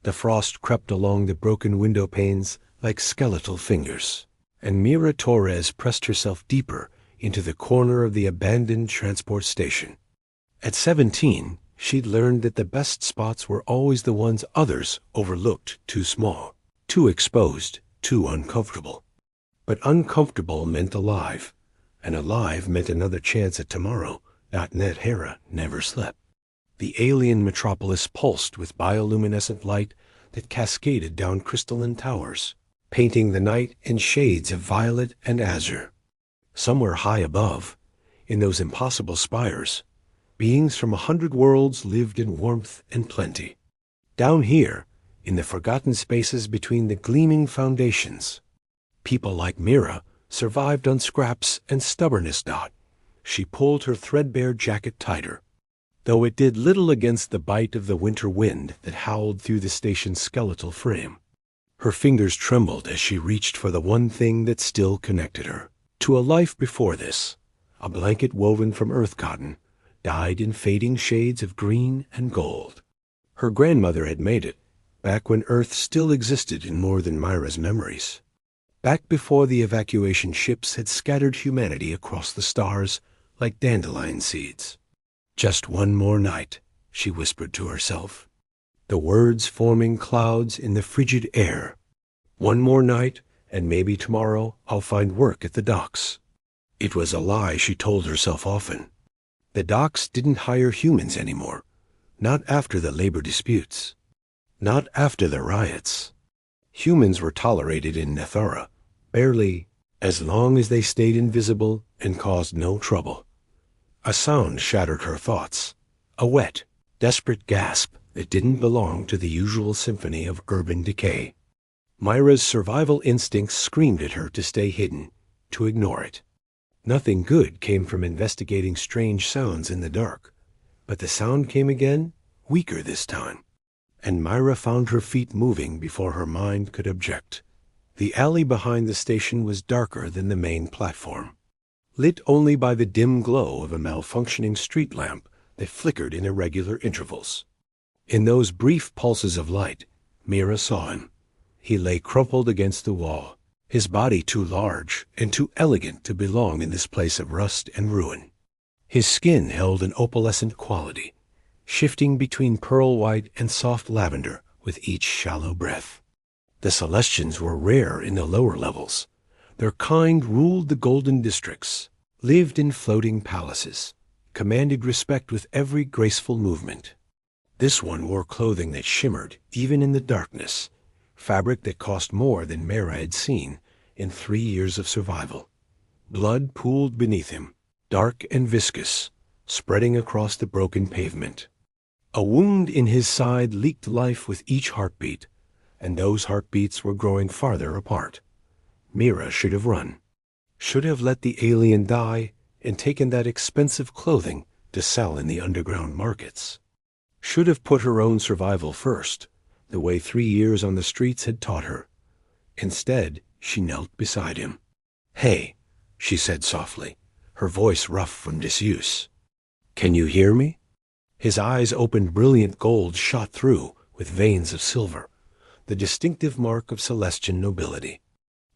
The frost crept along the broken window panes like skeletal fingers, and Mira Torres pressed herself deeper into the corner of the abandoned transport station. At 17, she'd learned that the best spots were always the ones others overlooked too small, too exposed, too uncomfortable. But uncomfortable meant alive, and alive meant another chance at tomorrow. Net Hera never slept. The alien metropolis pulsed with bioluminescent light that cascaded down crystalline towers, painting the night in shades of violet and azure. Somewhere high above, in those impossible spires, beings from 100 worlds lived in warmth and plenty. Down here, in the forgotten spaces between the gleaming foundations, people like Mira survived on scraps and stubbornness. She pulled her threadbare jacket tighter, though it did little against the bite of the winter wind that howled through the station's skeletal frame. Her fingers trembled as she reached for the one thing that still connected her to a life before this, a blanket woven from earth cotton, dyed in fading shades of green and gold. Her grandmother had made it, back when Earth still existed in more than Myra's memories. Back before the evacuation ships had scattered humanity across the stars like dandelion seeds. Just one more night, she whispered to herself, the words forming clouds in the frigid air. One more night, and maybe tomorrow I'll find work at the docks. It was a lie she told herself often. The docks didn't hire humans anymore, not after the labor disputes, not after the riots. Humans were tolerated in Nethara, barely, as long as they stayed invisible and caused no trouble. A sound shattered her thoughts, a wet, desperate gasp that didn't belong to the usual symphony of urban decay. Myra's survival instincts screamed at her to stay hidden, to ignore it. Nothing good came from investigating strange sounds in the dark, but the sound came again, weaker this time, and Myra found her feet moving before her mind could object. The alley behind the station was darker than the main platform, lit only by the dim glow of a malfunctioning street lamp that flickered in irregular intervals. In those brief pulses of light, Mira saw him. He lay crumpled against the wall, his body too large and too elegant to belong in this place of rust and ruin. His skin held an opalescent quality, shifting between pearl white and soft lavender with each shallow breath. The Celestians were rare in the lower levels. Their kind ruled the golden districts, lived in floating palaces, commanded respect with every graceful movement. This one wore clothing that shimmered even in the darkness, fabric that cost more than Mira had seen in 3 years of survival. Blood pooled beneath him, dark and viscous, spreading across the broken pavement. A wound in his side leaked life with each heartbeat, and those heartbeats were growing farther apart. Mira should have run, should have let the alien die and taken that expensive clothing to sell in the underground markets. Should have put her own survival first, the way 3 years on the streets had taught her. Instead, she knelt beside him. "Hey," she said softly, her voice rough from disuse. "Can you hear me?" His eyes opened brilliant gold shot through with veins of silver, the distinctive mark of Celestian nobility.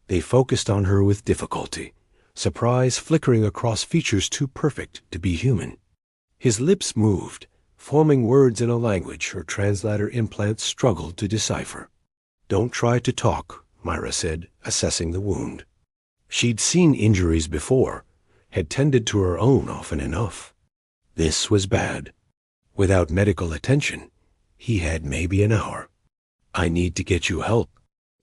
They focused on her with difficulty, surprise flickering across features too perfect to be human. His lips moved, forming words in a language her translator implants struggled to decipher. "Don't try to talk," Myra said, assessing the wound. She'd seen injuries before, had tended to her own often enough. This was bad. Without medical attention, he had maybe an hour. "I need to get you help.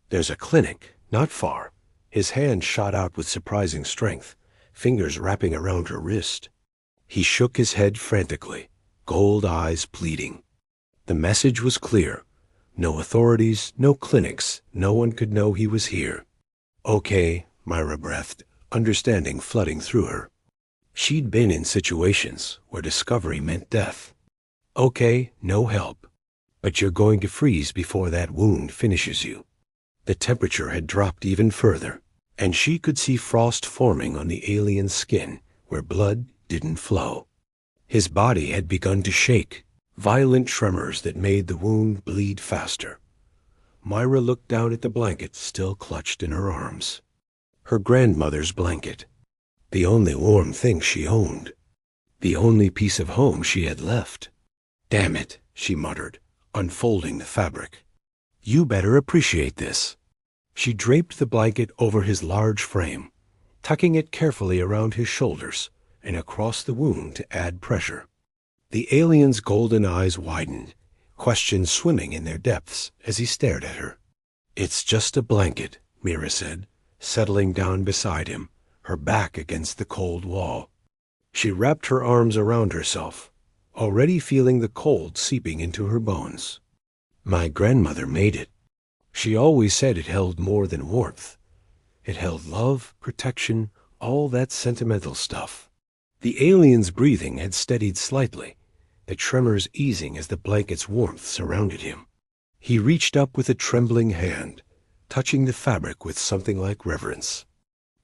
There's a clinic, not far." His hand shot out with surprising strength, fingers wrapping around her wrist. He shook his head frantically, gold eyes pleading. The message was clear. No authorities, no clinics, no one could know he was here. "Okay," Myra breathed, understanding flooding through her. She'd been in situations where discovery meant death. "Okay, no help. But you're going to freeze before that wound finishes you." The temperature had dropped even further, and she could see frost forming on the alien's skin where blood didn't flow. His body had begun to shake, violent tremors that made the wound bleed faster. Myra looked down at the blanket still clutched in her arms. Her grandmother's blanket. The only warm thing she owned. The only piece of home she had left. "Damn it," she muttered, unfolding the fabric. "You better appreciate this." She draped the blanket over his large frame, tucking it carefully around his shoulders and across the wound to add pressure. The alien's golden eyes widened, question swimming in their depths as he stared at her. "It's just a blanket," Mira said, settling down beside him, her back against the cold wall. She wrapped her arms around herself, already feeling the cold seeping into her bones. "My grandmother made it. She always said it held more than warmth. It held love, protection, all that sentimental stuff." The alien's breathing had steadied slightly, the tremors easing as the blanket's warmth surrounded him. He reached up with a trembling hand, touching the fabric with something like reverence,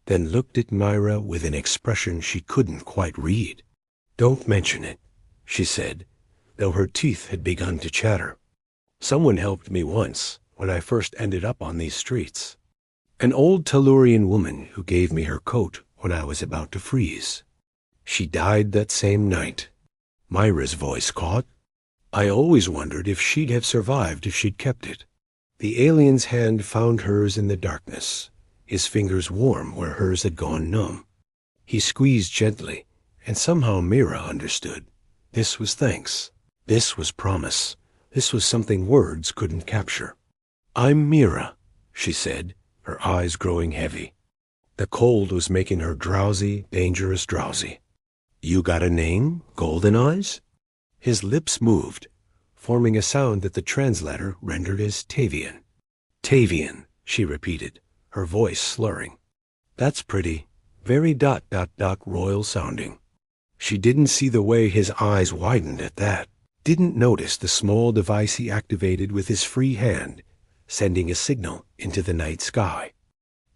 then looked at Myra with an expression she couldn't quite read. "Don't mention it," she said, though her teeth had begun to chatter. "Someone helped me once, when I first ended up on these streets. An old Tellurian woman who gave me her coat when I was about to freeze. She died that same night." Myra's voice caught. "I always wondered if she'd have survived if she'd kept it." The alien's hand found hers in the darkness, his fingers warm where hers had gone numb. He squeezed gently, and somehow Mira understood. This was thanks. This was promise. This was something words couldn't capture. "I'm Mira," she said, her eyes growing heavy. The cold was making her drowsy, dangerous drowsy. "You got a name, Golden Eyes?" His lips moved, forming a sound that the translator rendered as Tavian. "Tavian," she repeated, her voice slurring. "That's pretty. Very ... royal sounding." She didn't see the way his eyes widened at that, didn't notice the small device he activated with his free hand, sending a signal into the night sky.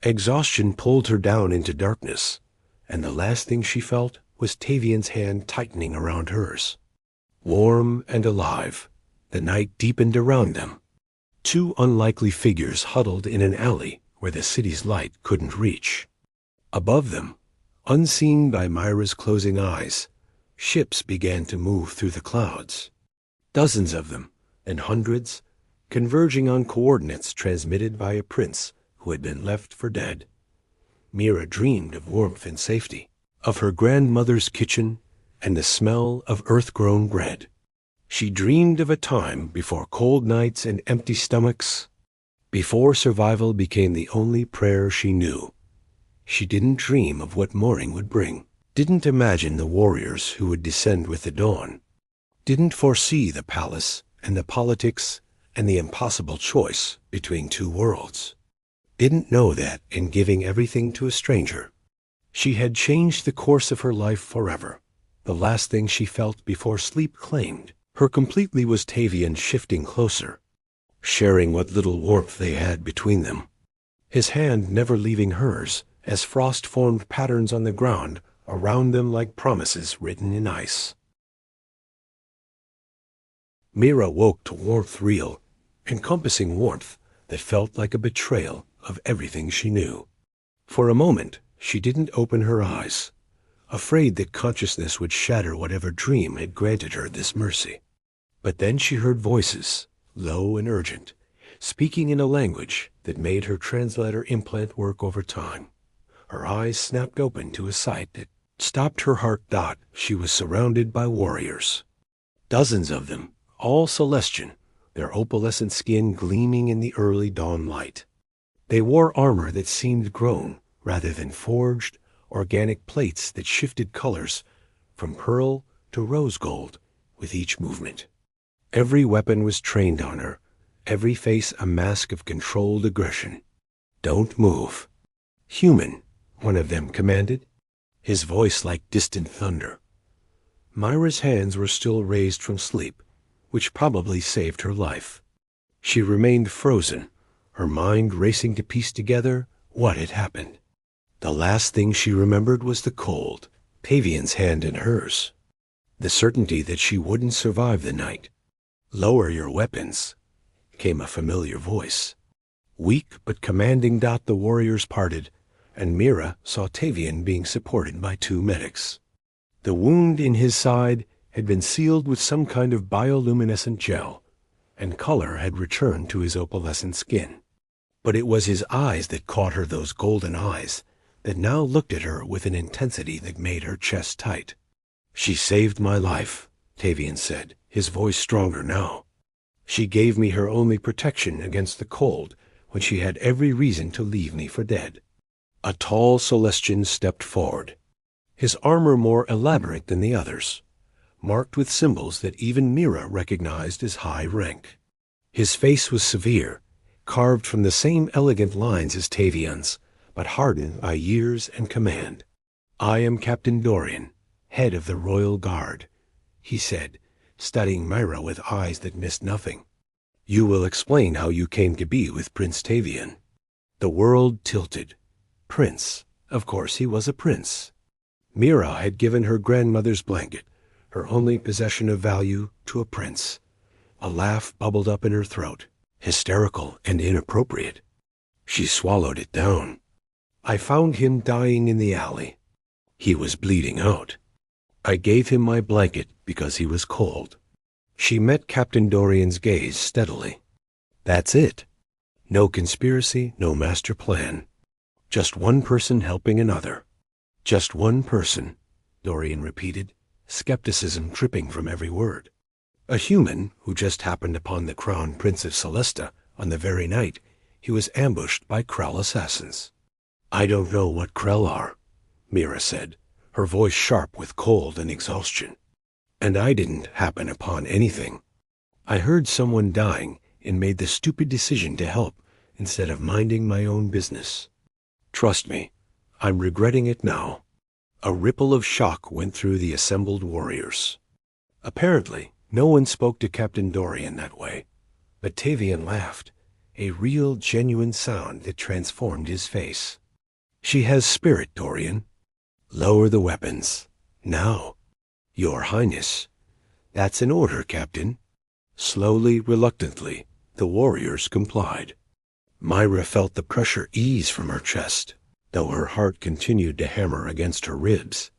Exhaustion pulled her down into darkness, and the last thing she felt was Tavian's hand tightening around hers. Warm and alive, the night deepened around them. Two unlikely figures huddled in an alley where the city's light couldn't reach. Above them, unseen by Myra's closing eyes, ships began to move through the clouds. Dozens of them, and hundreds, converging on coordinates transmitted by a prince who had been left for dead. Mira dreamed of warmth and safety, of her grandmother's kitchen and the smell of earth-grown bread. She dreamed of a time before cold nights and empty stomachs, before survival became the only prayer she knew. She didn't dream of what morning would bring, didn't imagine the warriors who would descend with the dawn, didn't foresee the palace and the politics and the impossible choice between two worlds. Didn't know that in giving everything to a stranger, she had changed the course of her life forever. The last thing she felt before sleep claimed her completely was Tavian shifting closer, sharing what little warmth they had between them, his hand never leaving hers as frost formed patterns on the ground around them like promises written in ice. Mira woke to warmth real, encompassing warmth that felt like a betrayal of everything she knew. For a moment, she didn't open her eyes, afraid that consciousness would shatter whatever dream had granted her this mercy. But then she heard voices, low and urgent, speaking in a language that made her translator implant work over time. Her eyes snapped open to a sight that stopped her heart. She was surrounded by warriors. Dozens of them, all Celestian, their opalescent skin gleaming in the early dawn light. They wore armor that seemed grown rather than forged, organic plates that shifted colors from pearl to rose gold with each movement. Every weapon was trained on her, every face a mask of controlled aggression. "Don't move." "Human," one of them commanded, his voice like distant thunder. Myra's hands were still raised from sleep, which probably saved her life. She remained frozen, her mind racing to piece together what had happened. The last thing she remembered was the cold, Tavian's hand in hers, the certainty that she wouldn't survive the night. "Lower your weapons," came a familiar voice. Weak but commanding. The warriors parted, and Mira saw Tavian being supported by 2 medics. The wound in his side had been sealed with some kind of bioluminescent gel, and color had returned to his opalescent skin. But it was his eyes that caught her, those golden eyes that now looked at her with an intensity that made her chest tight. "She saved my life," Tavian said, his voice stronger now. "She gave me her only protection against the cold when she had every reason to leave me for dead." A tall Celestian stepped forward, his armor more elaborate than the others, marked with symbols that even Mira recognized as high rank. His face was severe, carved from the same elegant lines as Tavian's, but hardened by years and command. "I am Captain Dorian, head of the Royal Guard," he said, studying Myra with eyes that missed nothing. "You will explain how you came to be with Prince Tavian." The world tilted. Prince. Of course he was a prince. Mira had given her grandmother's blanket, her only possession of value, to a prince. A laugh bubbled up in her throat, hysterical and inappropriate. She swallowed it down. "I found him dying in the alley. He was bleeding out. I gave him my blanket because he was cold." She met Captain Dorian's gaze steadily. "That's it. No conspiracy, no master plan. Just one person helping another." "Just one person," Dorian repeated, skepticism dripping from every word. "A human who just happened upon the Crown Prince of Celesta on the very night he was ambushed by Krell assassins." "I don't know what Krell are," Mira said, her voice sharp with cold and exhaustion. "And I didn't happen upon anything. I heard someone dying and made the stupid decision to help instead of minding my own business. Trust me, I'm regretting it now." A ripple of shock went through the assembled warriors. Apparently, no one spoke to Captain Dorian that way, but Tavian laughed, a real, genuine sound that transformed his face. "She has spirit, Dorian. Lower the weapons. Now." "Your Highness." "That's an order, Captain." Slowly, reluctantly, the warriors complied. Myra felt the pressure ease from her chest, though her heart continued to hammer against her ribs.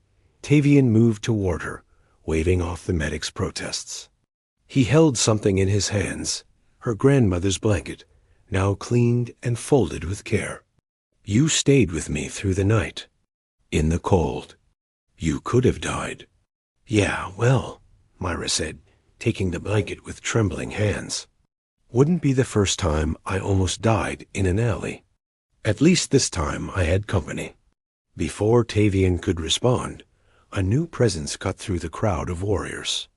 Tavian moved toward her, waving off the medic's protests. He held something in his hands, her grandmother's blanket, now cleaned and folded with care. "You stayed with me through the night. In the cold. You could have died." "Yeah, well," Myra said, taking the blanket with trembling hands. "Wouldn't be the first time I almost died in an alley. At least this time I had company." Before Tavian could respond, a new presence cut through the crowd of warriors.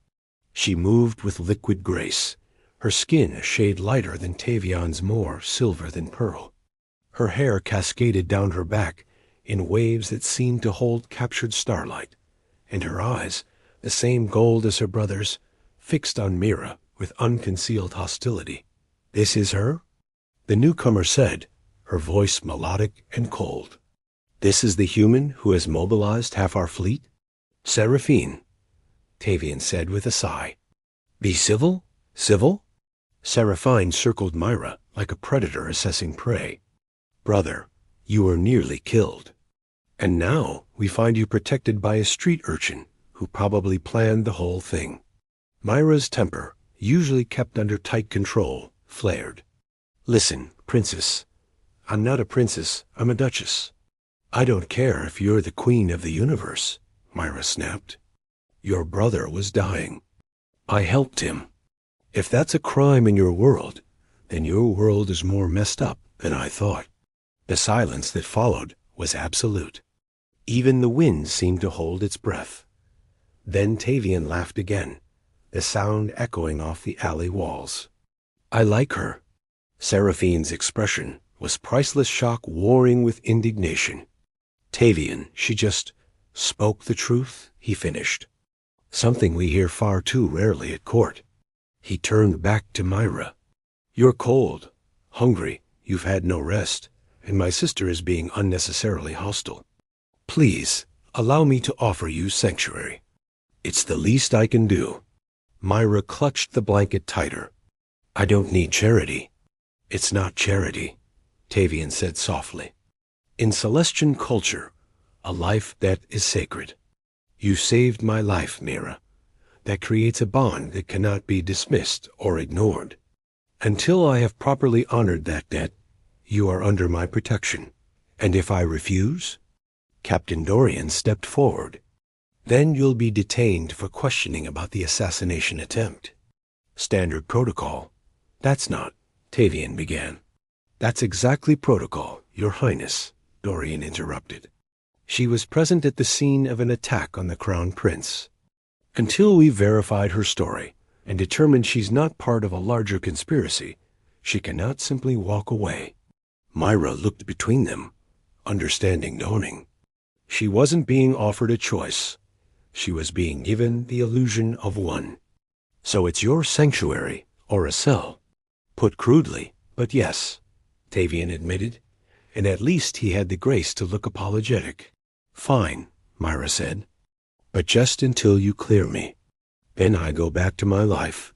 She moved with liquid grace, her skin a shade lighter than Tavian's, more silver than pearl. Her hair cascaded down her back in waves that seemed to hold captured starlight, and her eyes, the same gold as her brother's, fixed on Mira with unconcealed hostility. "This is her?" the newcomer said, her voice melodic and cold. "This is the human who has mobilized half our fleet?" "Seraphine," Tavian said with a sigh. "Be civil? Civil?" Seraphine circled Myra like a predator assessing prey. "Brother, you were nearly killed. And now we find you protected by a street urchin who probably planned the whole thing." Myra's temper, usually kept under tight control, flared. "Listen, princess. I'm not a princess, I'm a duchess." "I don't care if you're the queen of the universe," Myra snapped. "Your brother was dying. I helped him. If that's a crime in your world, then your world is more messed up than I thought." The silence that followed was absolute. Even the wind seemed to hold its breath. Then Tavian laughed again, the sound echoing off the alley walls. "I like her." Seraphine's expression was priceless shock warring with indignation. "Tavian, she just spoke the truth," he finished. "Something we hear far too rarely at court." He turned back to Myra. "You're cold, hungry, you've had no rest, and my sister is being unnecessarily hostile. Please, allow me to offer you sanctuary. It's the least I can do." Myra clutched the blanket tighter. "I don't need charity." "It's not charity. Tavian said softly. "In Celestian culture, a life that is sacred. You saved my life, Mira. That creates a bond that cannot be dismissed or ignored. Until I have properly honored that debt, you are under my protection. And if I refuse?" Captain Dorian stepped forward. "Then you'll be detained for questioning about the assassination attempt." "Standard protocol." "That's not," Tavian began. "That's exactly protocol, Your Highness," Dorian interrupted. "She was present at the scene of an attack on the Crown Prince. Until we've verified her story and determined she's not part of a larger conspiracy, she cannot simply walk away." Myra looked between them, understanding dawning. She wasn't being offered a choice. She was being given the illusion of one. "So it's your sanctuary, or a cell." "Put crudely, but yes," Tavian admitted, and at least he had the grace to look apologetic. "Fine," Myra said, "but just until you clear me. Then I go back to my life."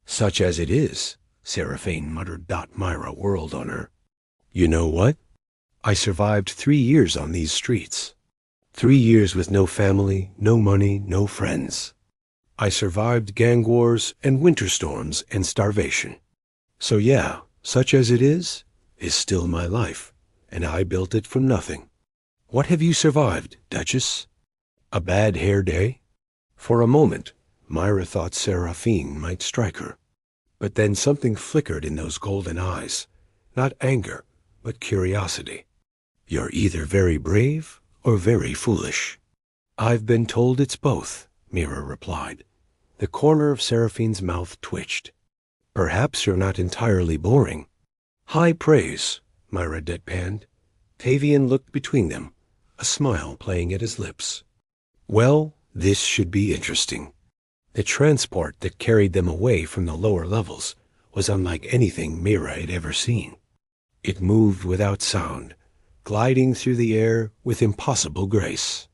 "Such as it is," Seraphine muttered. Myra whirled on her. "You know what? I survived 3 years on these streets. 3 years with no family, no money, no friends. I survived gang wars and winter storms and starvation. So yeah, such as it is still my life, and I built it from nothing." "What have you survived, Duchess?" "A bad hair day." For a moment, Myra thought Seraphine might strike her. But then something flickered in those golden eyes. Not anger, but curiosity. "You're either very brave or very foolish." "I've been told it's both," Myra replied. The corner of Seraphine's mouth twitched. "Perhaps you're not entirely boring." "High praise," Myra deadpanned. Tavian looked between them, a smile playing at his lips. "Well, this should be interesting." The transport that carried them away from the lower levels was unlike anything Myra had ever seen. It moved without sound, gliding through the air with impossible grace.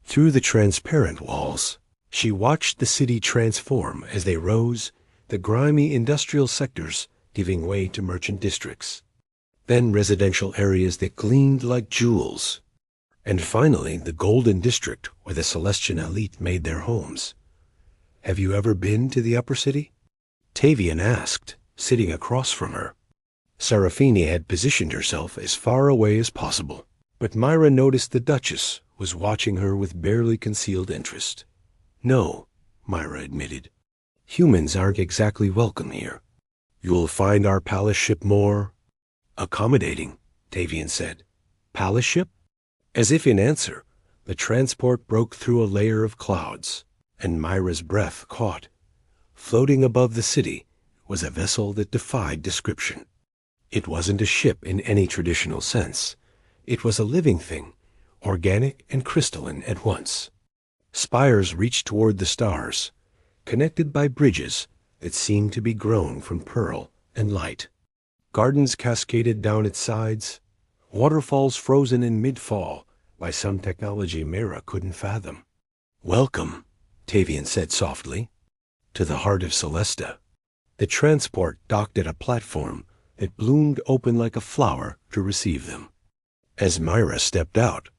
Through the transparent walls, she watched the city transform as they rose, the grimy industrial sectors giving way to merchant districts, then residential areas that gleamed like jewels, and finally the golden district where the Celestian elite made their homes. "Have you ever been to the upper city?" Tavian asked, sitting across from her. Seraphine had positioned herself as far away as possible, but Myra noticed the Duchess was watching her with barely concealed interest. "No," Myra admitted. "Humans aren't exactly welcome here. You'll find our palace ship more accommodating," Tavian said. "Palace ship?" As if in answer, the transport broke through a layer of clouds, and Myra's breath caught. Floating above the city was a vessel that defied description. It wasn't a ship in any traditional sense. It was a living thing, organic and crystalline at once. Spires reached toward the stars, connected by bridges that seemed to be grown from pearl and light. Gardens cascaded down its sides, waterfalls frozen in mid-fall by some technology Myra couldn't fathom. "Welcome," Tavian said softly, "to the heart of Celesta." The transport docked at a platform that bloomed open like a flower to receive them. As Myra stepped out,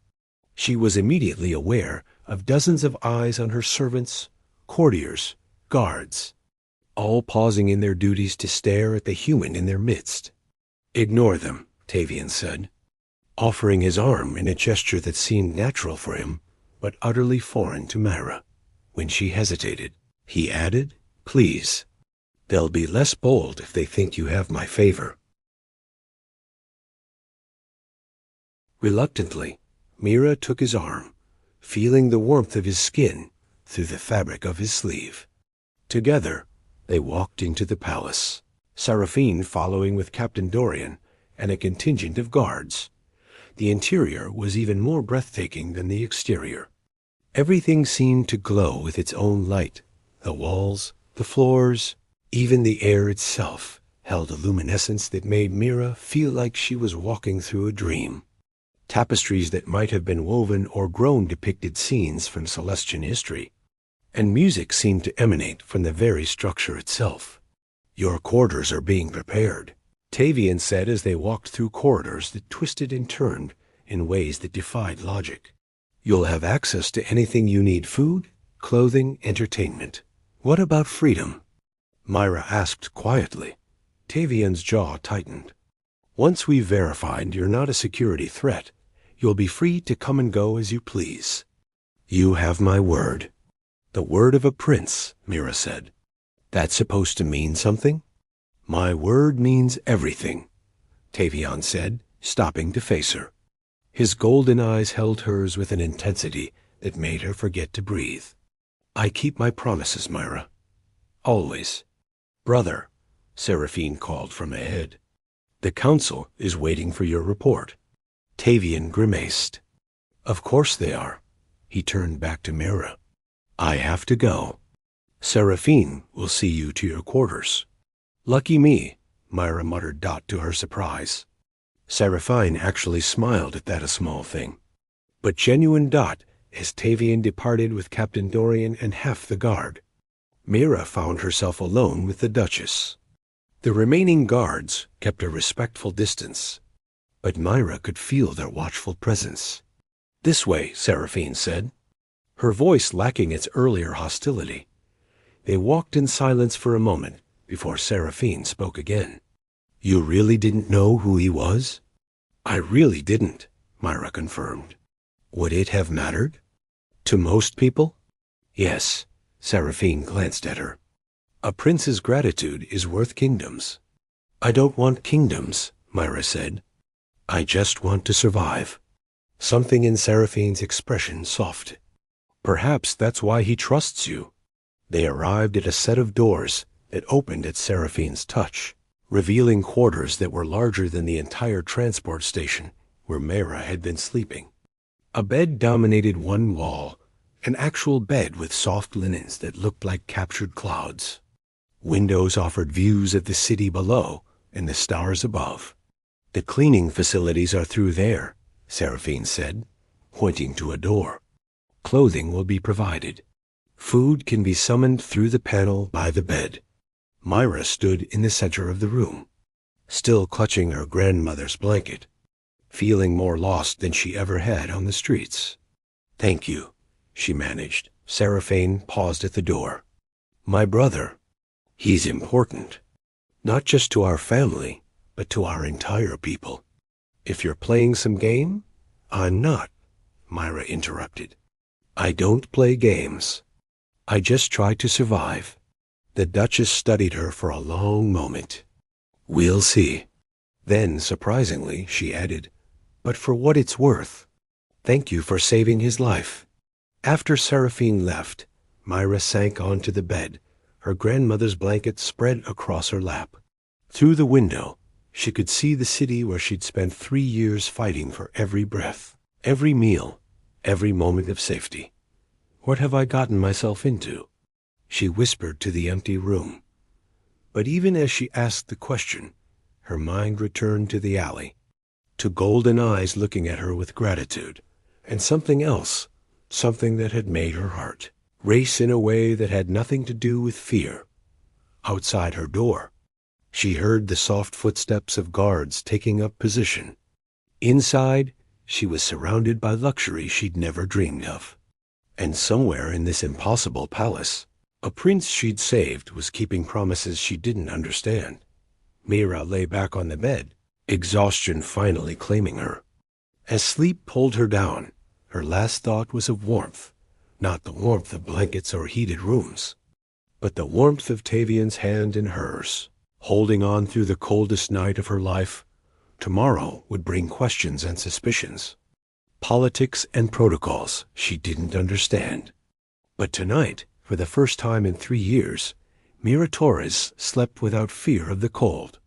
she was immediately aware of dozens of eyes on her servants, courtiers, guards, all pausing in their duties to stare at the human in their midst. "Ignore them," Tavian said, offering his arm in a gesture that seemed natural for him, but utterly foreign to Myra. When she hesitated, he added, "Please. They'll be less bold if they think you have my favor." Reluctantly, Myra took his arm, feeling the warmth of his skin through the fabric of his sleeve. Together, they walked into the palace, Seraphine following with Captain Dorian and a contingent of guards. The interior was even more breathtaking than the exterior. Everything seemed to glow with its own light. The walls, the floors, even the air itself held a luminescence that made Myra feel like she was walking through a dream. Tapestries that might have been woven or grown depicted scenes from Celestian history, and music seemed to emanate from the very structure itself. "Your quarters are being prepared," Tavian said as they walked through corridors that twisted and turned in ways that defied logic. You'll have access to anything you need: food, clothing, entertainment. What about freedom? Myra asked quietly. Tavian's jaw tightened. Once we've verified you're not a security threat, you'll be free to come and go as you please. You have my word. The word of a prince, Mira said. That's supposed to mean something? My word means everything, Tavian said, stopping to face her. His golden eyes held hers with an intensity that made her forget to breathe. I keep my promises, Myra. Always. Brother, Seraphine called from ahead. The council is waiting for your report. Tavian grimaced. Of course they are. He turned back to Myra. I have to go. Seraphine will see you to your quarters. Lucky me, Myra muttered to her surprise. Seraphine actually smiled at that small thing. But genuine as Tavian departed with Captain Dorian and half the guard. Myra found herself alone with the Duchess. The remaining guards kept a respectful distance, but Myra could feel their watchful presence. This way, Seraphine said, her voice lacking its earlier hostility. They walked in silence for a moment before Seraphine spoke again. You really didn't know who he was? I really didn't, Myra confirmed. Would it have mattered? To most people? Yes, Seraphine glanced at her. A prince's gratitude is worth kingdoms. I don't want kingdoms, Myra said. I just want to survive. Something in Seraphine's expression softened. Perhaps that's why he trusts you. They arrived at a set of doors that opened at Seraphine's touch, revealing quarters that were larger than the entire transport station where Myra had been sleeping. A bed dominated one wall, an actual bed with soft linens that looked like captured clouds. Windows offered views of the city below and the stars above. The cleaning facilities are through there, Seraphine said, pointing to a door. Clothing will be provided. Food can be summoned through the panel by the bed. Myra stood in the center of the room, still clutching her grandmother's blanket, feeling more lost than she ever had on the streets. Thank you, she managed. Seraphine paused at the door. My brother. He's important, not just to our family, but to our entire people. If you're playing some game, I'm not, Myra interrupted. I don't play games. I just try to survive. The Duchess studied her for a long moment. We'll see. Then, surprisingly, she added, but for what it's worth, thank you for saving his life. After Seraphine left, Myra sank onto the bed, her grandmother's blanket spread across her lap. Through the window, she could see the city where she'd spent 3 years fighting for every breath, every meal, every moment of safety. What have I gotten myself into? She whispered to the empty room. But even as she asked the question, her mind returned to the alley, to golden eyes looking at her with gratitude, and something else, something that had made her heart race in a way that had nothing to do with fear. Outside her door, she heard the soft footsteps of guards taking up position. Inside, she was surrounded by luxury she'd never dreamed of. And somewhere in this impossible palace, a prince she'd saved was keeping promises she didn't understand. Myra lay back on the bed, exhaustion finally claiming her. As sleep pulled her down, her last thought was of warmth, not the warmth of blankets or heated rooms, but the warmth of Tavian's hand in hers, holding on through the coldest night of her life. Tomorrow would bring questions and suspicions, politics and protocols she didn't understand. But tonight, for the first time in 3 years, Myra Torres slept without fear of the cold.